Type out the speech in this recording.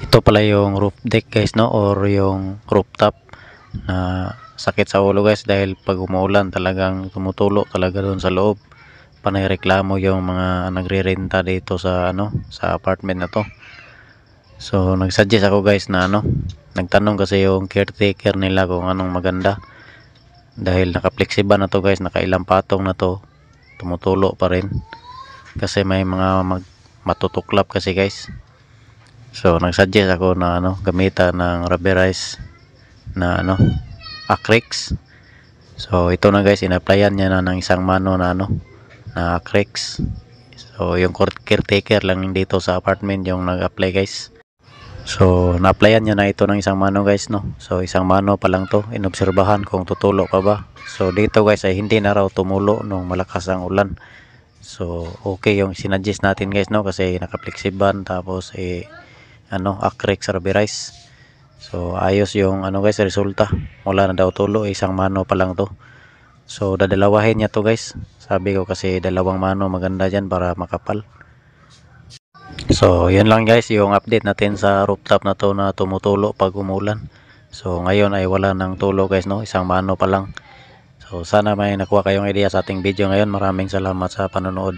Ito pala yung roof deck guys, no, or yung rooftop na sakit sa ulo guys, dahil pag umuulan talagang tumutulo talaga doon sa loob. Panay reklamo yung mga nagre-renta dito sa sa apartment na to. So nagsuggest ako guys na nagtanong kasi yung caretaker nila kung anong maganda, dahil naka-flexible na to guys, nakailang patong na to, tumutulo pa rin kasi may mga matutuklap kasi guys. So nagsuggest ako na gamitan ng rubberized na acrylics. So ito na guys, in-applyan niya na ng isang mano na na acrylics. So yung caretaker lang dito sa apartment yung nag-apply guys. So na-applyan niya na ito ng isang mano guys, no. So isang mano pa lang to, inobserbahan kung tutulo pa ba. So dito guys ay hindi na raw tumulo nung malakas ang ulan. So okay yung sinuggest natin guys, no, kasi naka-flexible tapos acrylic rubberized. So ayos yung guys resulta. Wala na daw tulo, isang mano pa lang to. So dadalawahin niya to guys. Sabi ko kasi dalawang mano maganda dyan para makapal. So yun lang guys yung update natin sa rooftop na to na tumutulo pag umulan. So ngayon ay wala nang tulo guys, no, isang mano pa lang. So sana may nakuha kayong idea sa ating video ngayon. Maraming salamat sa panonood.